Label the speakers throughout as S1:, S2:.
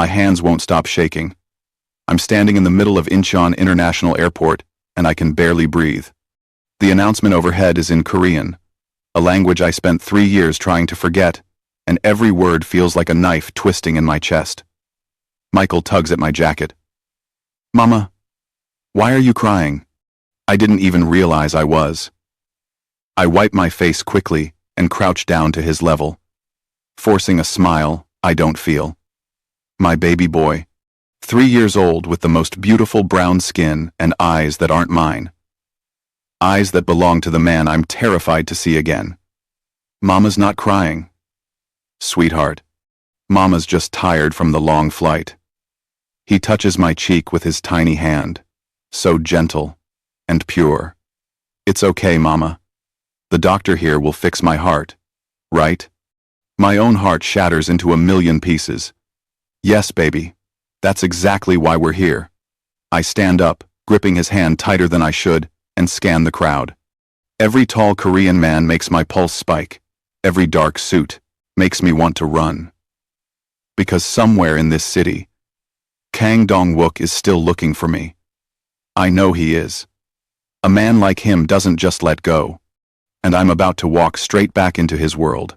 S1: My hands won't stop shaking. I'm standing in the middle of Incheon International Airport, and I can barely breathe. The announcement overhead is in Korean, a language I spent 3 years trying to forget, and every word feels like a knife twisting in my chest. Michael tugs at my jacket. Mama, why are you crying? I didn't even realize I was. I wipe my face quickly and crouch down to his level, forcing a smile I don't feel. My baby boy, 3 years old with the most beautiful brown skin and eyes that aren't mine. Eyes that belong to the man I'm terrified to see again. Mama's not crying. Sweetheart, Mama's just tired from the long flight. He touches my cheek with his tiny hand, so gentle and pure. It's okay, Mama. The doctor here will fix my heart, right? My own heart shatters into a million pieces. Yes, baby, that's exactly why we're here. I stand up, gripping his hand tighter than I should, and scan the crowd. Every tall Korean man makes my pulse spike. Every dark suit makes me want to run. Because somewhere in this city, Kang Dong-wook is still looking for me. I know he is. A man like him doesn't just let go, and I'm about to walk straight back into his world.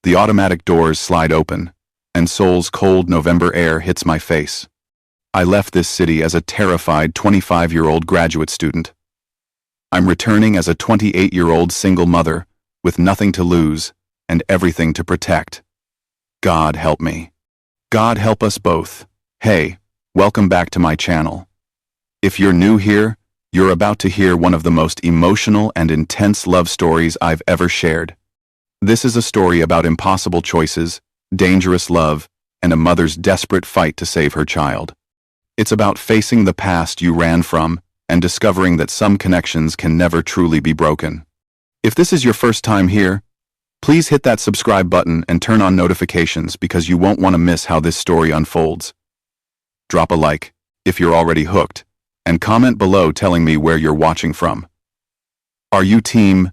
S1: The automatic doors slide open, and Seoul's cold November air hits my face. I left this city as a terrified 25-year-old graduate student. I'm returning as a 28-year-old single mother with nothing to lose and everything to protect. God help me. God help us both. Hey, welcome back to my channel. If you're new here, you're about to hear one of the most emotional and intense love stories I've ever shared. This is a story about impossible choices, dangerous love, and a mother's desperate fight to save her child. It's about facing the past you ran from and discovering that some connections can never truly be broken. If this is your first time here, please hit that subscribe button and turn on notifications because you won't want to miss how this story unfolds. Drop a like if you're already hooked, and comment below telling me where you're watching from. Are you team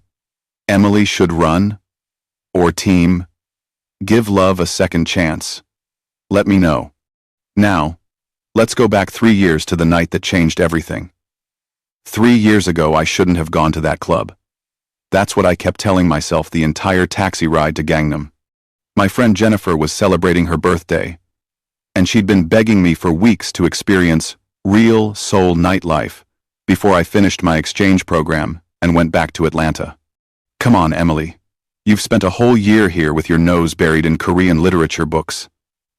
S1: Emily should run? Or team give love a second chance? Let me know. Now, let's go back 3 years to the night that changed everything. 3 years ago, I shouldn't have gone to that club. That's what I kept telling myself the entire taxi ride to Gangnam. My friend Jennifer was celebrating her birthday, and she'd been begging me for weeks to experience real Seoul nightlife before I finished my exchange program and went back to Atlanta. Come on, Emily. You've spent a whole year here with your nose buried in Korean literature books.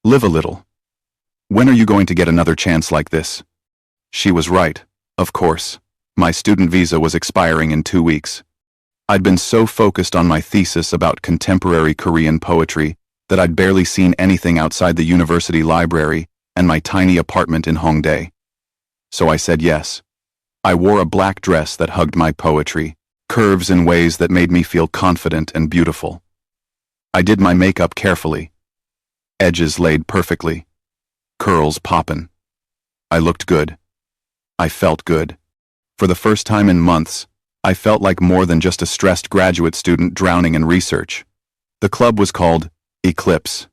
S1: Live a little. When are you going to get another chance like this? She was right, of course. My student visa was expiring in 2 weeks. I'd been so focused on my thesis about contemporary Korean poetry that I'd barely seen anything outside the university library and my tiny apartment in Hongdae. So I said yes. I wore a black dress that hugged my poetry, curves in ways that made me feel confident and beautiful. I did my makeup carefully, edges laid perfectly, curls poppin'. I looked good. I felt good. For the first time in months, I felt like more than just a stressed graduate student drowning in research. The club was called Eclipse.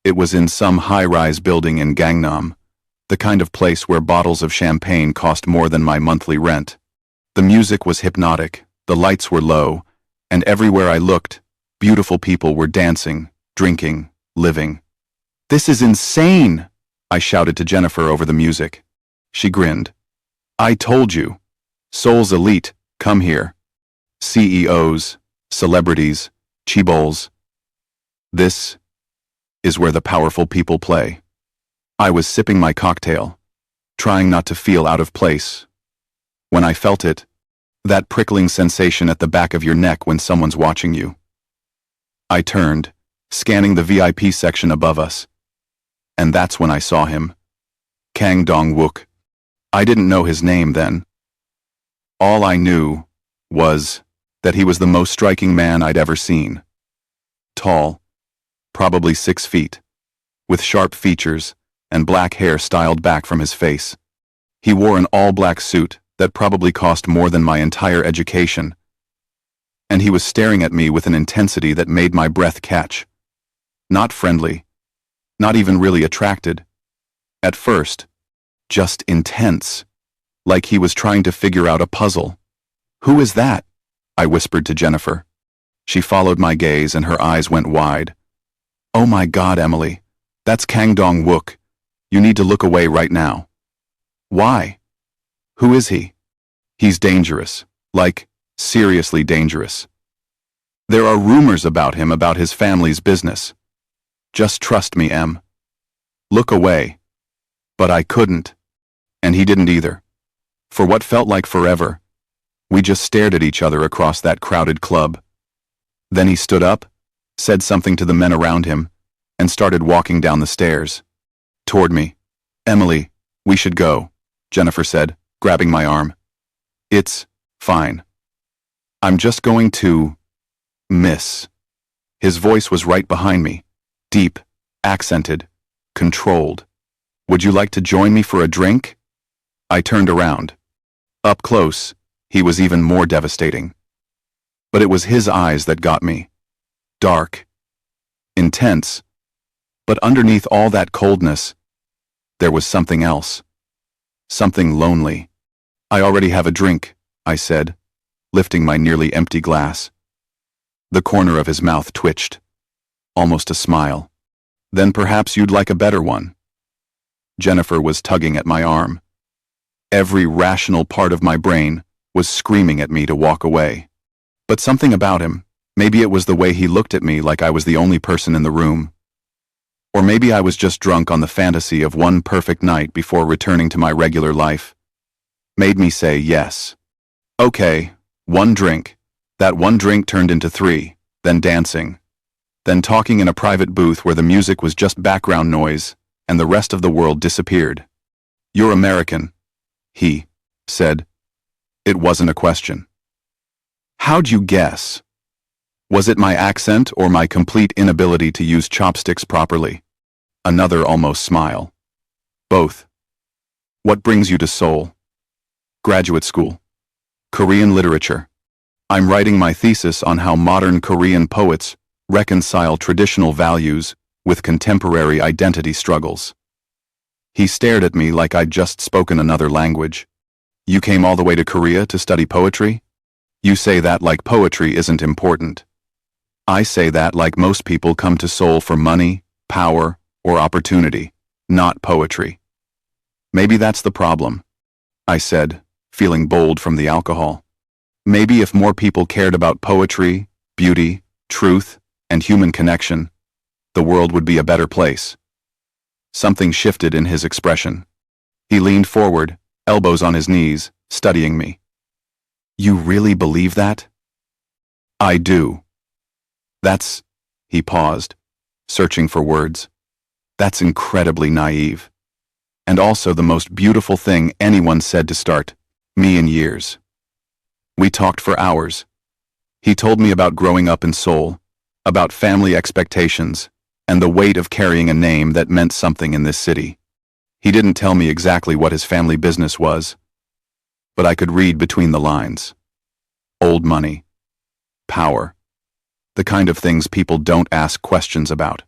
S1: It was in some high-rise building in Gangnam, the kind of place where bottles of champagne cost more than my monthly rent. The music was hypnotic, the lights were low, and everywhere I looked, beautiful people were dancing, drinking, living. This is insane, I shouted to Jennifer over the music. She grinned. I told you. Seoul's elite, come here. CEOs, celebrities, chaebols. This is where the powerful people play. I was sipping my cocktail, trying not to feel out of place. When I felt it, that prickling sensation at the back of your neck when someone's watching you. I turned, scanning the VIP section above us. And that's when I saw him. Kang Dong-wook. I didn't know his name then. All I knew was that he was the most striking man I'd ever seen. Tall, probably 6 feet, with sharp features and black hair styled back from his face. He wore an all-black suit that probably cost more than my entire education, and he was staring at me with an intensity that made my breath catch. Not friendly, Not even really attracted. At first, just intense. Like he was trying to figure out a puzzle. "Who is that?" I whispered to Jennifer. She followed my gaze and her eyes went wide. "Oh my God, Emily. That's Kang Dong-wook. You need to look away right now." "Why? Who is he?" "He's dangerous. Like, seriously dangerous. There are rumors about him, about his family's business. Just trust me, Em." Look away. But I couldn't. And he didn't either. For what felt like forever, we just stared at each other across that crowded club. Then he stood up, said something to the men around him, and started walking down the stairs. Toward me. "Emily, we should go," Jennifer said, grabbing my arm. "It's fine. I'm just going to miss." His voice was right behind me, deep, accented, controlled. "Would you like to join me for a drink?" I turned around. Up close, he was even more devastating. But it was his eyes that got me. Dark. Intense. But underneath all that coldness, there was something else. Something lonely. "I already have a drink," I said, lifting my nearly empty glass. The corner of his mouth twitched. Almost a smile. "Then perhaps you'd like a better one." Jennifer was tugging at my arm. Every rational part of my brain was screaming at me to walk away. But something about him, maybe it was the way he looked at me like I was the only person in the room. Or maybe I was just drunk on the fantasy of one perfect night before returning to my regular life, made me say yes. Okay, one drink. That one drink turned into 3, then dancing. Then talking in a private booth where the music was just background noise, and the rest of the world disappeared. "You're American," he said. It wasn't a question. "How'd you guess?" Was it my accent or my complete inability to use chopsticks properly? Another almost smile. "Both." "What brings you to Seoul?" "Graduate school. Korean literature. I'm writing my thesis on how modern Korean poets reconcile traditional values with contemporary identity struggles." He stared at me like I'd just spoken another language. "You came all the way to Korea to study poetry? You say that like poetry isn't important." "I say that like most people come to Seoul for money, power, or opportunity, not poetry." "Maybe that's the problem," I said, feeling bold from the alcohol. "Maybe if more people cared about poetry, beauty, truth, and human connection, the world would be a better place." Something shifted in his expression. He leaned forward, elbows on his knees, studying me. "You really believe that?" "I do." He paused, searching for words. "That's incredibly naive. And also the most beautiful thing anyone said to start me in years." We talked for hours. He told me about growing up in Seoul, about family expectations, and the weight of carrying a name that meant something in this city. He didn't tell me exactly what his family business was, but I could read between the lines. Old money. Power. The kind of things people don't ask questions about.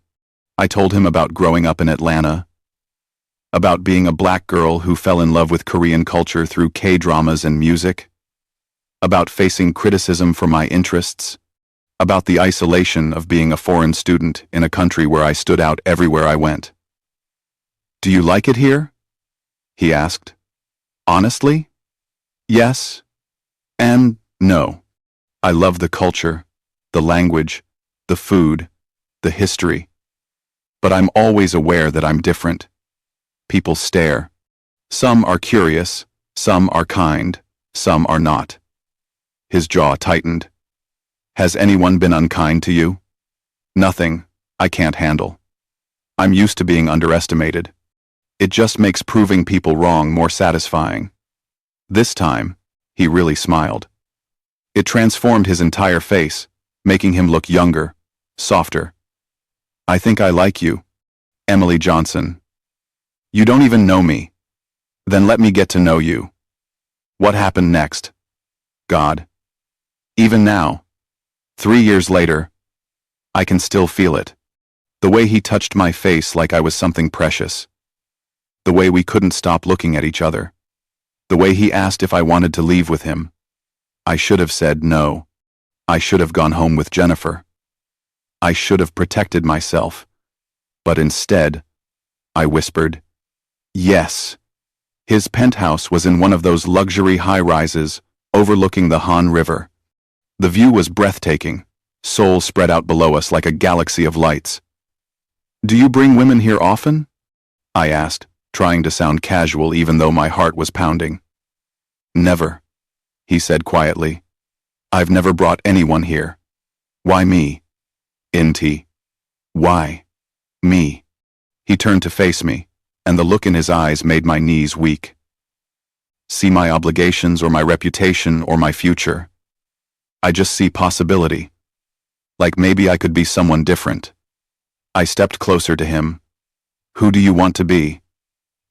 S1: I told him about growing up in Atlanta, about being a black girl who fell in love with Korean culture through K-dramas and music, about facing criticism for my interests, about the isolation of being a foreign student in a country where I stood out everywhere I went. "Do you like it here?" he asked. "Honestly? Yes and no. I love the culture, the language, the food, the history. But I'm always aware that I'm different. People stare. Some are curious, some are kind, some are not." His jaw tightened. "Has anyone been unkind to you?" "Nothing I can't handle. I'm used to being underestimated. It just makes proving people wrong more satisfying." This time, he really smiled. It transformed his entire face, making him look younger, softer. "I think I like you, Emily Johnson. You don't even know me. Then let me get to know you." What happened next? God. Even now, 3 years later, I can still feel it. The way he touched my face like I was something precious. The way we couldn't stop looking at each other. The way he asked if I wanted to leave with him. I should have said no. I should have gone home with Jennifer. I should have protected myself. But instead, I whispered, yes. His penthouse was in one of those luxury high-rises overlooking the Han River. The view was breathtaking, Seoul spread out below us like a galaxy of lights. "Do you bring women here often?" I asked, trying to sound casual even though my heart was pounding. "Never," he said quietly. "I've never brought anyone here. Why me? Inti. Why? Me?" He turned to face me, and the look in his eyes made my knees weak. See my obligations or my reputation or my future. I just see possibility. Like maybe I could be someone different. I stepped closer to him. "Who do you want to be?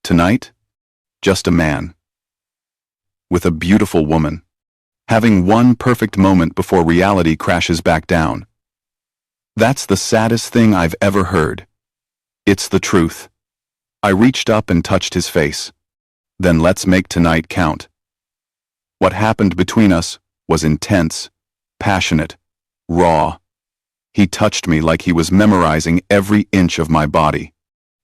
S1: Tonight? Just a man. With a beautiful woman. Having one perfect moment before reality crashes back down. That's the saddest thing I've ever heard. It's the truth." I reached up and touched his face. "Then let's make tonight count." What happened between us was intense, passionate, raw. He touched me like he was memorizing every inch of my body.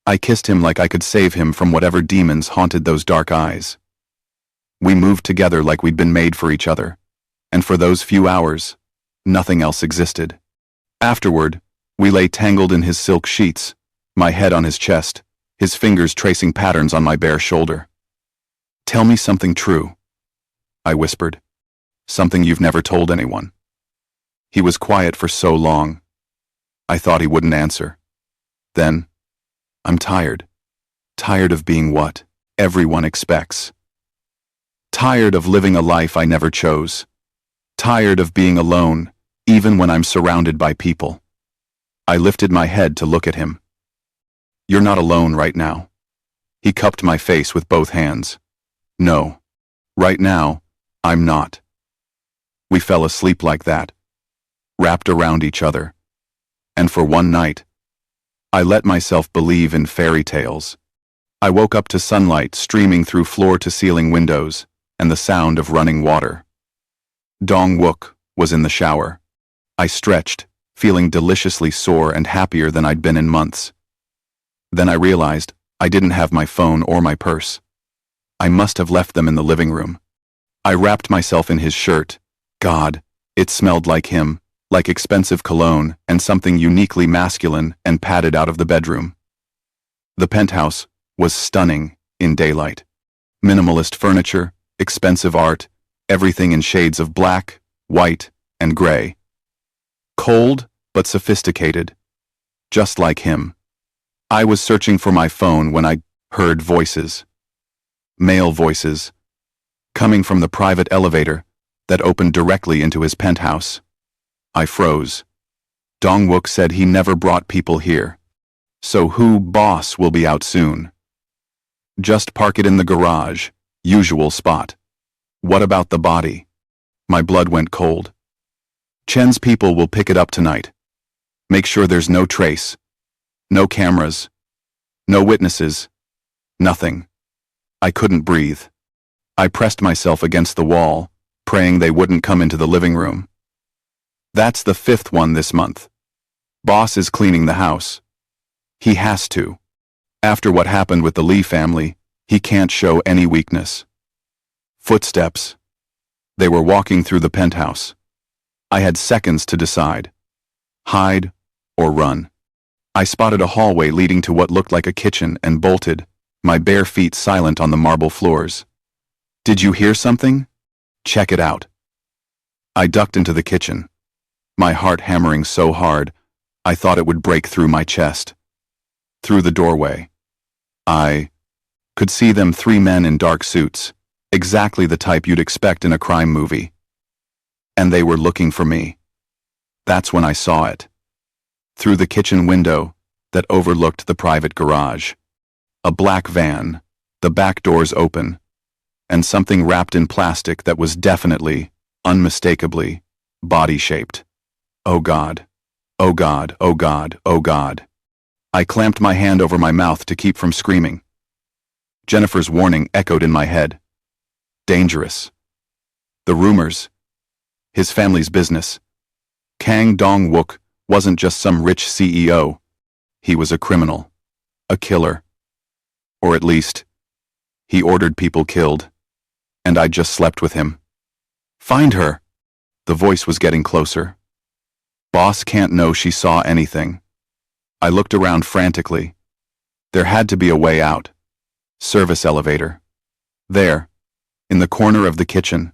S1: I kissed him like I could save him from whatever demons haunted those dark eyes. We moved together like we'd been made for each other, and for those few hours, nothing else existed. Afterward, we lay tangled in his silk sheets, my head on his chest, his fingers tracing patterns on my bare shoulder. "Tell me something true," I whispered. "Something you've never told anyone." He was quiet for so long. I thought he wouldn't answer. Then, "I'm tired. Tired of being what everyone expects. Tired of living a life I never chose. Tired of being alone, even when I'm surrounded by people." I lifted my head to look at him. "You're not alone right now." He cupped my face with both hands. "No. Right now, I'm not." We fell asleep like that, wrapped around each other. And for one night, I let myself believe in fairy tales. I woke up to sunlight streaming through floor-to-ceiling windows and the sound of running water. Dong-wook was in the shower. I stretched, feeling deliciously sore and happier than I'd been in months. Then I realized I didn't have my phone or my purse. I must have left them in the living room. I wrapped myself in his shirt. God, it smelled like him, like expensive cologne and something uniquely masculine, and padded out of the bedroom. The penthouse was stunning in daylight. Minimalist furniture, expensive art, everything in shades of black, white, and gray. Cold, but sophisticated. Just like him. I was searching for my phone when I heard voices. Male voices. Coming from the private elevator that opened directly into his penthouse. I froze. Dong-wook said he never brought people here. So who boss will be out soon? Just park it in the garage, usual spot. What about the body? My blood went cold. Chen's people will pick it up tonight. Make sure there's no trace. No cameras. No witnesses. Nothing. I couldn't breathe. I pressed myself against the wall, praying they wouldn't come into the living room. That's the 5th one this month. Boss is cleaning the house. He has to. After what happened with the Lee family, he can't show any weakness. Footsteps. They were walking through the penthouse. I had seconds to decide. Hide or run. I spotted a hallway leading to what looked like a kitchen and bolted, my bare feet silent on the marble floors. "Did you hear something? Check it out." I ducked into the kitchen, my heart hammering so hard, I thought it would break through my chest. Through the doorway, I could see them, 3 men in dark suits, exactly the type you'd expect in a crime movie. And they were looking for me. That's when I saw it. Through the kitchen window that overlooked the private garage. A black van, the back doors open, and something wrapped in plastic that was definitely, unmistakably, body-shaped. Oh God, oh God, oh God, oh God. I clamped my hand over my mouth to keep from screaming. Jennifer's warning echoed in my head. Dangerous. The rumors. His family's business. Kang Dong-wook wasn't just some rich CEO. He was a criminal. A killer. Or at least, he ordered people killed. And I just slept with him. Find her. The voice was getting closer. Boss can't know she saw anything. I looked around frantically. There had to be a way out. Service elevator. There, in the corner of the kitchen.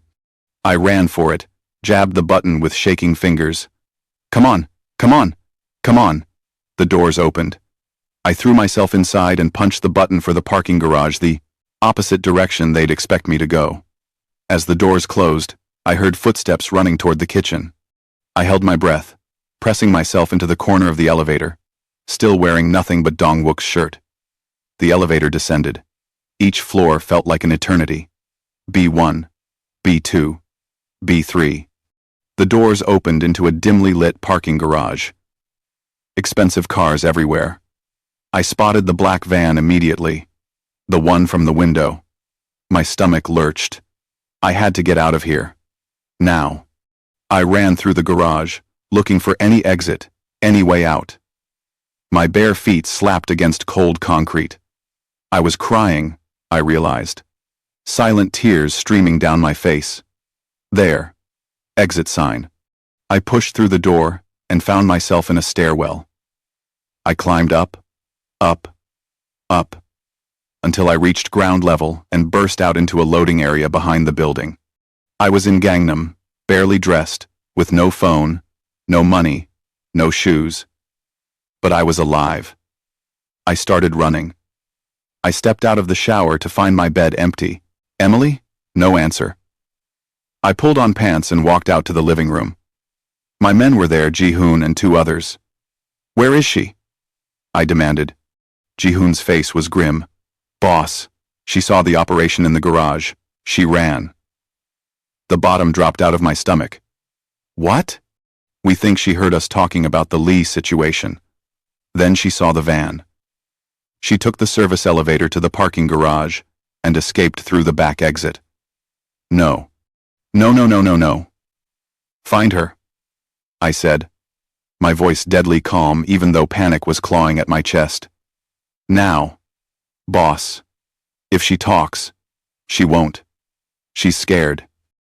S1: I ran for it, jabbed the button with shaking fingers. Come on, come on, come on. The doors opened. I threw myself inside and punched the button for the parking garage, the opposite direction they'd expect me to go. As the doors closed, I heard footsteps running toward the kitchen. I held my breath, pressing myself into the corner of the elevator, still wearing nothing but Dong-wook's shirt. The elevator descended. Each floor felt like an eternity. B1, B2, B3. The doors opened into a dimly lit parking garage. Expensive cars everywhere. I spotted the black van immediately. The one from the window. My stomach lurched. I had to get out of here. Now. I ran through the garage, looking for any exit, any way out. My bare feet slapped against cold concrete. I was crying, I realized. Silent tears streaming down my face. There. Exit sign. I pushed through the door and found myself in a stairwell. I climbed up, up, up, until I reached ground level and burst out into a loading area behind the building. I was in Gangnam, barely dressed, with no phone, no money, no shoes. But I was alive. I started running. I stepped out of the shower to find my bed empty. Emily? No answer. I pulled on pants and walked out to the living room. My men were there, Ji-hoon and two others. Where is she? I demanded. Ji-hoon's face was grim. Boss. She saw the operation in the garage. She ran. The bottom dropped out of my stomach. What? We think she heard us talking about the Lee situation. Then she saw the van. She took the service elevator to the parking garage and escaped through the back exit. No. No, no, no, no, no. Find her, I said, my voice deadly calm even though panic was clawing at my chest. Now. Boss. If she talks, she won't. She's scared.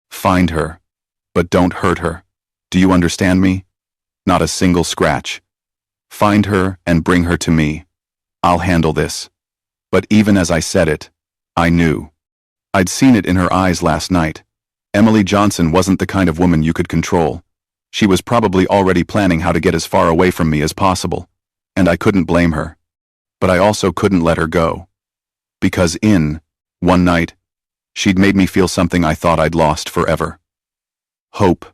S1: Find her. But don't hurt her. Do you understand me? Not a single scratch. Find her and bring her to me. I'll handle this. But even as I said it, I knew. I'd seen it in her eyes last night. Emily Johnson wasn't the kind of woman you could control. She was probably already planning how to get as far away from me as possible. And I couldn't blame her. But I also couldn't let her go. Because one night, she'd made me feel something I thought I'd lost forever. Hope.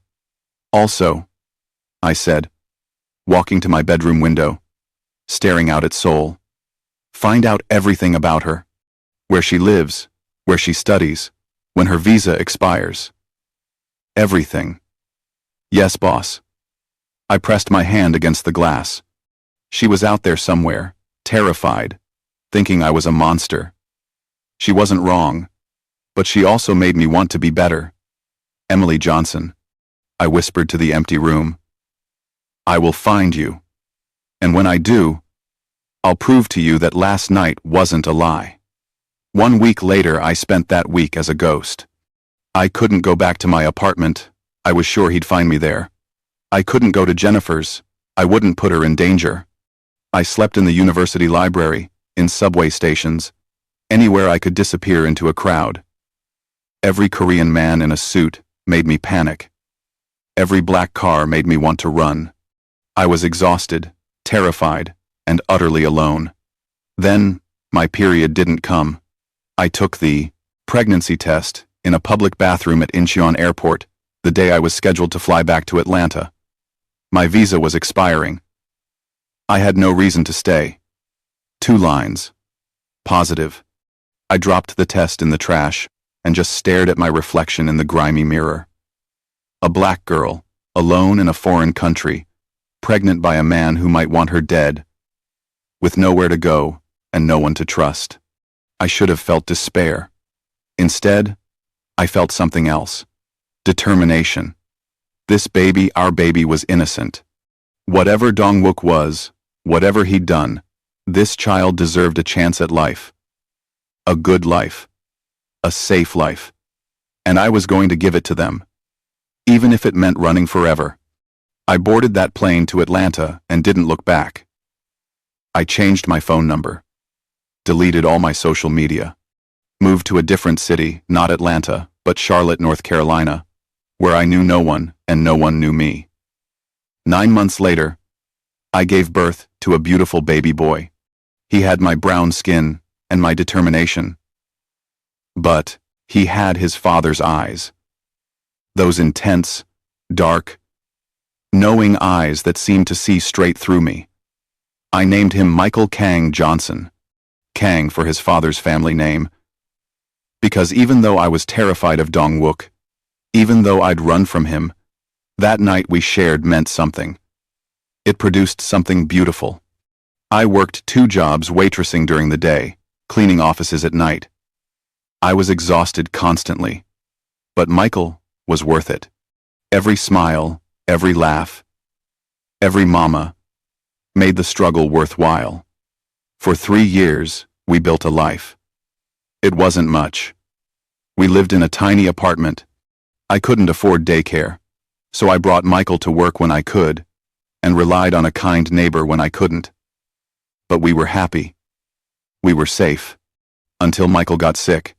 S1: Also, I said, walking to my bedroom window, staring out at Seoul. Find out everything about her. Where she lives, where she studies, when her visa expires. Everything. Yes, boss. I pressed my hand against the glass. She was out there somewhere, terrified, thinking I was a monster. She wasn't wrong, but she also made me want to be better. Emily Johnson, I whispered to the empty room. I will find you. And when I do, I'll prove to you that last night wasn't a lie. 1 week later, I spent that week as a ghost. I couldn't go back to my apartment. I was sure he'd find me there. I couldn't go to Jennifer's. I wouldn't put her in danger. I slept in the university library, in subway stations, anywhere I could disappear into a crowd. Every Korean man in a suit made me panic. Every black car made me want to run. I was exhausted, terrified, and utterly alone. Then, my period didn't come. I took the pregnancy test in a public bathroom at Incheon Airport the day I was scheduled to fly back to Atlanta. My visa was expiring. I had no reason to stay. 2 lines. Positive. I dropped the test in the trash and just stared at my reflection in the grimy mirror. A black girl, alone in a foreign country, pregnant by a man who might want her dead. with nowhere to go and no one to trust. I should have felt despair. Instead, I felt something else. Determination. This baby, our baby, was innocent. Whatever Dong-wook was, whatever he'd done, this child deserved a chance at life. A good life. A safe life. And I was going to give it to them. Even if it meant running forever. I boarded that plane to Atlanta and didn't look back. I changed my phone number. Deleted all my social media. Moved to a different city, not Atlanta, but Charlotte, North Carolina, where I knew no one and no one knew me. 9 months later, I gave birth to a beautiful baby boy. He had my brown skin and my determination. But he had his father's eyes. Those intense, dark, knowing eyes that seemed to see straight through me. I named him Michael Kang Johnson. Kang for his father's family name. Because even though I was terrified of Dong-wook, even though I'd run from him, that night we shared meant something. It produced something beautiful. I worked 2 jobs waitressing during the day, cleaning offices at night. I was exhausted constantly. But Michael was worth it. Every smile, every laugh, every mama made the struggle worthwhile. For 3 years, we built a life. It wasn't much. We lived in a tiny apartment. I couldn't afford daycare, so I brought Michael to work when I could, and relied on a kind neighbor when I couldn't. But we were happy. We were safe. Until Michael got sick.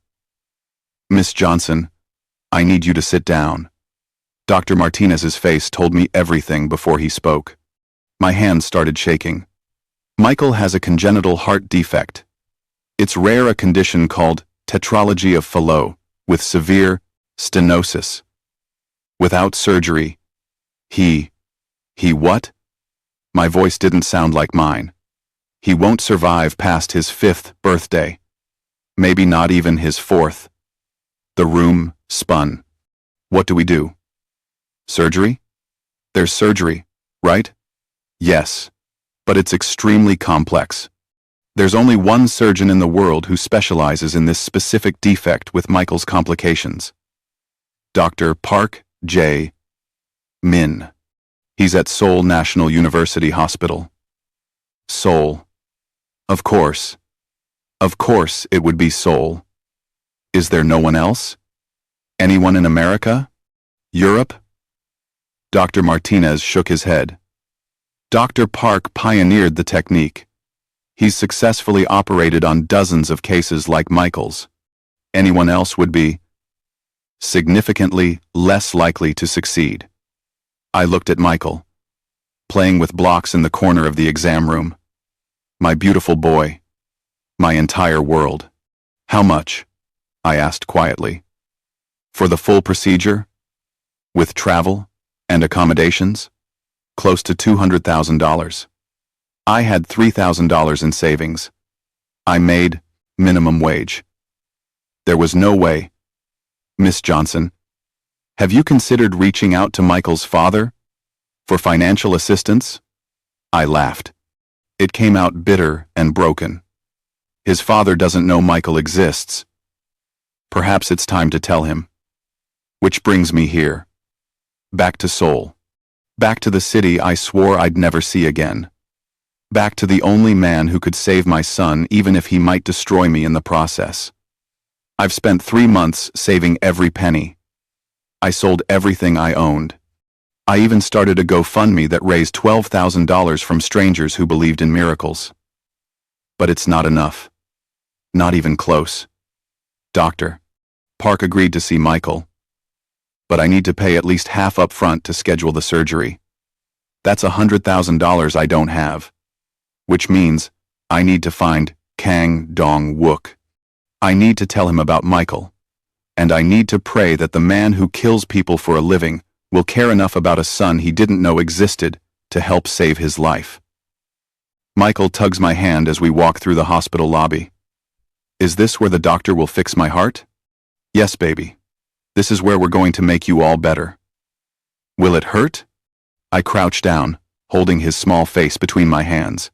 S1: Miss Johnson, I need you to sit down. Dr. Martinez's face told me everything before he spoke. My hands started shaking. Michael has a congenital heart defect. It's rare, a condition called tetralogy of Fallot, with severe stenosis. Without surgery, he what? My voice didn't sound like mine. He won't survive past his 5th birthday. Maybe not even his 4th. The room spun. What do we do? Surgery? There's surgery, right? Yes, but it's extremely complex. There's only one surgeon in the world who specializes in this specific defect with Michael's complications. Dr. Park J. Min. He's at Seoul National University Hospital. Seoul. Of course. Of course it would be Seoul. Is there no one else? Anyone in America? Europe? Dr. Martinez shook his head. Dr. Park pioneered the technique. He's successfully operated on dozens of cases like Michael's. Anyone else would be significantly less likely to succeed. I looked at Michael, playing with blocks in the corner of the exam room. My beautiful boy. My entire world. How much? I asked quietly. For the full procedure? With travel and accommodations? Close to $200,000. I had $3,000 in savings. I made minimum wage. There was no way. Miss Johnson, have you considered reaching out to Michael's father for financial assistance? I laughed. It came out bitter and broken. His father doesn't know Michael exists. Perhaps it's time to tell him. Which brings me here. Back to Seoul. Back to the city I swore I'd never see again. Back to the only man who could save my son, even if he might destroy me in the process. I've spent 3 months saving every penny. I sold everything I owned. I even started a GoFundMe that raised $12,000 from strangers who believed in miracles. But it's not enough. Not even close. Dr. Park agreed to see Michael. But I need to pay at least half up front to schedule the surgery. That's $100,000 I don't have. Which means I need to find Kang Dong-wook. I need to tell him about Michael. And I need to pray that the man who kills people for a living will care enough about a son he didn't know existed to help save his life. Michael tugs my hand as we walk through the hospital lobby. Is this where the doctor will fix my heart? Yes, baby. This is where we're going to make you all better. Will it hurt? I crouch down, holding his small face between my hands.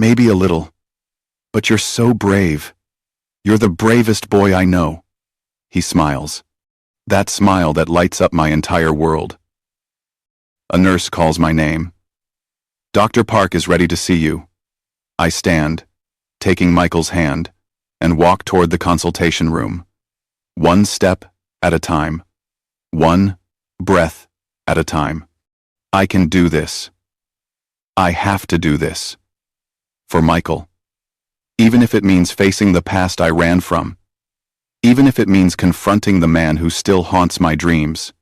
S1: Maybe a little. But you're so brave. You're the bravest boy I know. He smiles. That smile that lights up my entire world. A nurse calls my name. Dr. Park is ready to see you. I stand, taking Michael's hand, and walk toward the consultation room. One step at a time. One breath at a time. I can do this. I have to do this. For Michael. Even if it means facing the past I ran from. Even if it means confronting the man who still haunts my dreams.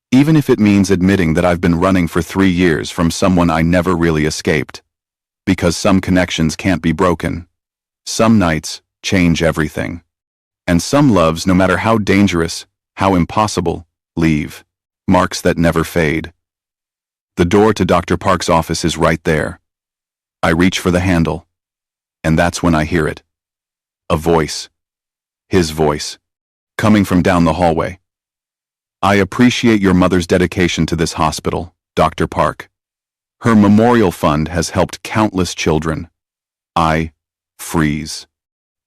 S1: Even if it means admitting that I've been running for 3 years from someone I never really escaped. Because some connections can't be broken. Some nights change everything. And some loves, no matter how dangerous, how impossible, leave. Marks that never fade. The door to Dr. Park's office is right there. I reach for the handle. And that's when I hear it. A voice. His voice. Coming from down the hallway. I appreciate your mother's dedication to this hospital, Dr. Park. Her memorial fund has helped countless children. I freeze.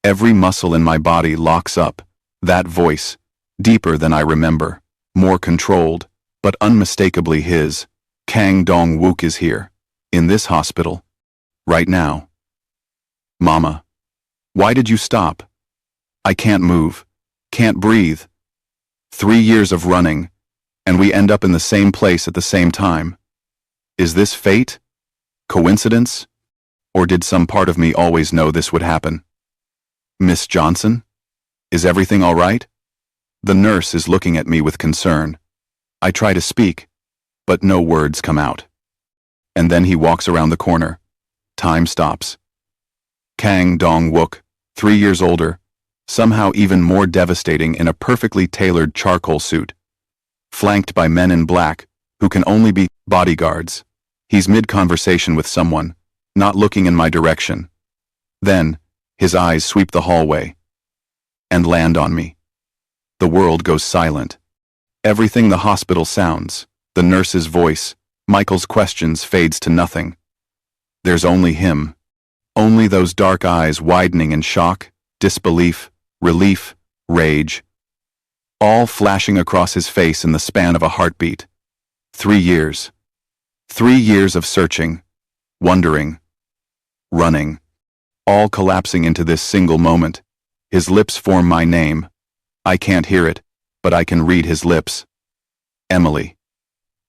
S1: Every muscle in my body locks up. That voice, deeper than I remember, more controlled, but unmistakably his. Kang Dong-wook is here, in this hospital, right now. Mama, why did you stop? I can't move, can't breathe. 3 years of running, and we end up in the same place at the same time. Is this fate? Coincidence? Or did some part of me always know this would happen? Miss Johnson? Is everything all right? The nurse is looking at me with concern. I try to speak, but no words come out. And then he walks around the corner. Time stops. Kang Dong-wook, 3 years older, somehow even more devastating in a perfectly tailored charcoal suit. Flanked by men in black, who can only be bodyguards. He's mid-conversation with someone, not looking in my direction. Then, his eyes sweep the hallway. And land on me. The world goes silent. Everything the hospital sounds, the nurse's voice, Michael's questions fades to nothing. There's only him. Only those dark eyes widening in shock, disbelief, relief, rage. All flashing across his face in the span of a heartbeat. 3 years. 3 years of searching, wondering, running. All collapsing into this single moment. His lips form my name. I can't hear it, but I can read his lips. Emily.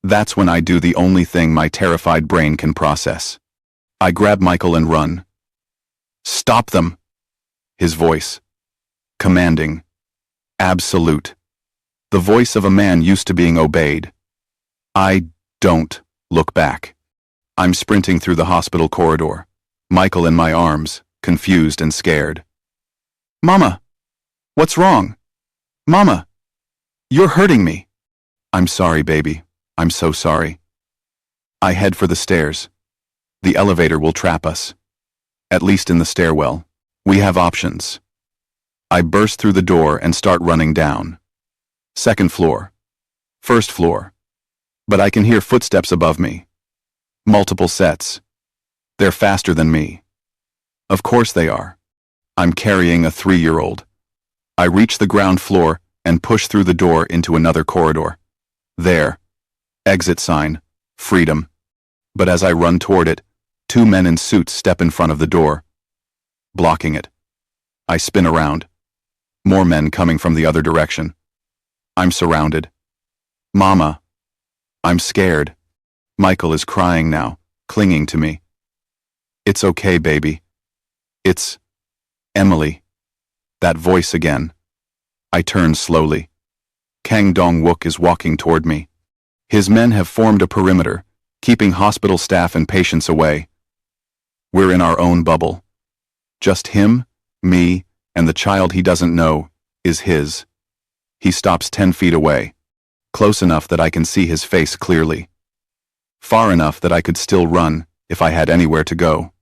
S1: That's when I do the only thing my terrified brain can process. I grab Michael and run. Stop them! His voice. Commanding. Absolute. The voice of a man used to being obeyed. I don't look back. I'm sprinting through the hospital corridor. Michael in my arms, confused and scared. Mama! What's wrong? Mama! You're hurting me. I'm sorry, baby. I'm so sorry. I head for the stairs. The elevator will trap us. At least in the stairwell. We have options. I burst through the door and start running down. 2nd floor. 1st floor. But I can hear footsteps above me. Multiple sets. They're faster than me. Of course they are. I'm carrying a 3-year-old. I reach the ground floor and push through the door into another corridor. There. Exit sign. Freedom. But as I run toward it, 2 men in suits step in front of the door, blocking it. I spin around. More men coming from the other direction. I'm surrounded. Mama. I'm scared. Michael is crying now, clinging to me. It's okay, baby. It's Emily. That voice again. I turn slowly. Kang Dong-wook is walking toward me. His men have formed a perimeter, keeping hospital staff and patients away. We're in our own bubble. Just him, me, and the child he doesn't know is his. He stops 10 feet away, close enough that I can see his face clearly. Far enough that I could still run if I had anywhere to go.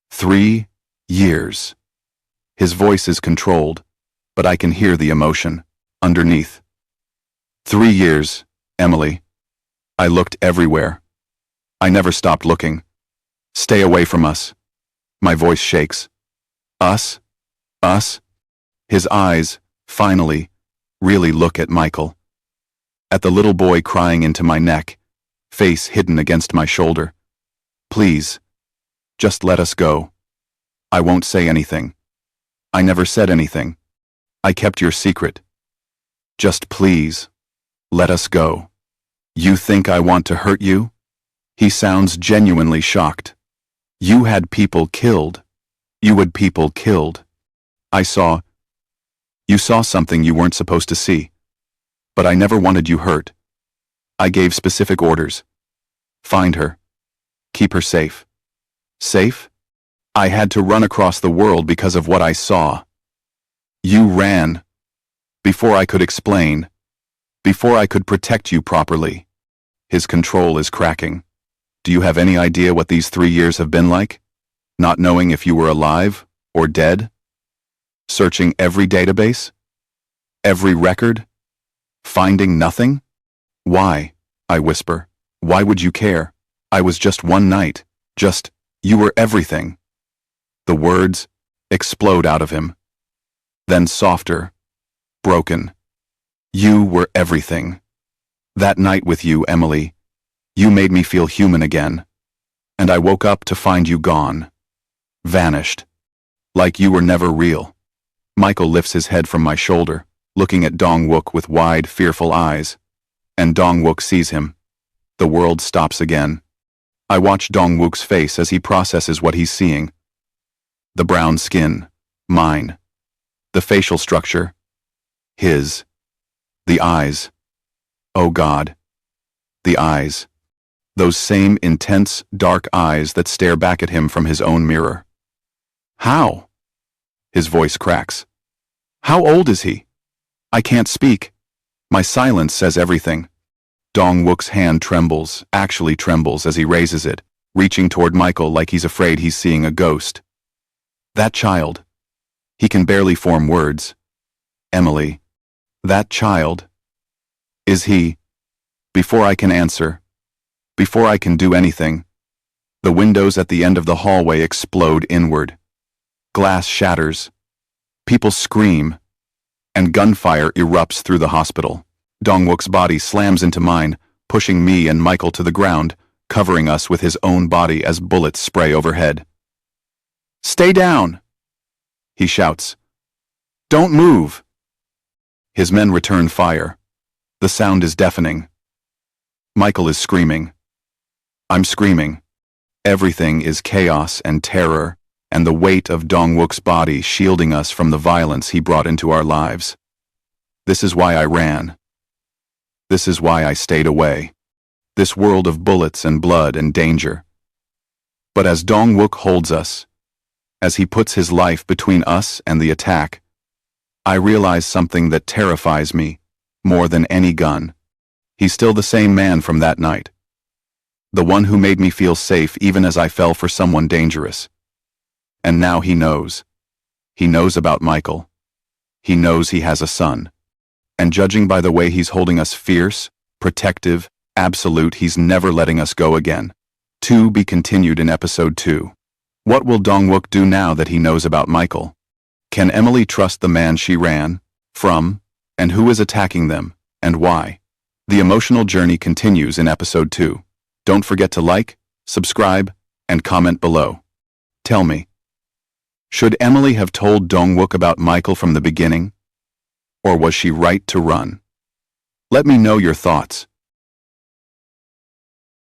S1: 3 years. His voice is controlled, but I can hear the emotion underneath. 3 years, Emily. I looked everywhere. I never stopped looking. Stay away from us. My voice shakes. Us? Us? His eyes, finally, really look at Michael. At the little boy crying into my neck, face hidden against my shoulder. Please, just let us go. I won't say anything. I never said anything. I kept your secret. Just please, let us go. You think I want to hurt you? He sounds genuinely shocked. You had people killed. You had people killed. You saw something you weren't supposed to see. But I never wanted you hurt. I gave specific orders. Find her. Keep her safe. Safe? I had to run across the world because of what I saw. You ran. Before I could explain. Before I could protect you properly. His control is cracking. Do you have any idea what these 3 years have been like? Not knowing if you were alive or dead? Searching every database? Every record? Finding nothing? Why? I whisper. Why would you care? I was just one night. You were everything. The words explode out of him. Then softer, broken. You were everything. That night with you, Emily, you made me feel human again. And I woke up to find you gone. Vanished. Like you were never real. Michael lifts his head from my shoulder, looking at Dong-wook with wide, fearful eyes. And Dong-wook sees him. The world stops again. I watch Dong-wook's face as he processes what he's seeing. The brown skin, mine. The facial structure, his. The eyes. Oh God. The eyes. Those same intense, dark eyes that stare back at him from his own mirror. How? His voice cracks. How old is he? I can't speak. My silence says everything. Dong-wook's hand trembles, actually trembles as he raises it, reaching toward Michael like he's afraid he's seeing a ghost. That child. He can barely form words. Emily. That child. Is he? Before I can answer. Before I can do anything. The windows at the end of the hallway explode inward. Glass shatters. People scream. And gunfire erupts through the hospital. Dong-wook's body slams into mine, pushing me and Michael to the ground, covering us with his own body as bullets spray overhead. Stay down! He shouts. Don't move! His men return fire. The sound is deafening. Michael is screaming. I'm screaming. Everything is chaos and terror, and the weight of Dong-wook's body shielding us from the violence he brought into our lives. This is why I ran. This is why I stayed away. This world of bullets and blood and danger. But as Dong-wook holds us, as he puts his life between us and the attack, I realize something that terrifies me more than any gun. He's still the same man from that night. The one who made me feel safe even as I fell for someone dangerous. And now he knows. He knows about Michael. He knows he has a son. And judging by the way he's holding us fierce, protective, absolute, he's never letting us go again. To be continued in episode 2. What will Dong-wook do now that he knows about Michael? Can Emily trust the man she ran from, and who is attacking them, and why? The emotional journey continues in episode 2. Don't forget to like, subscribe, and comment below. Tell me, should Emily have told Dong-wook about Michael from the beginning? Or was she right to run? Let me know your thoughts.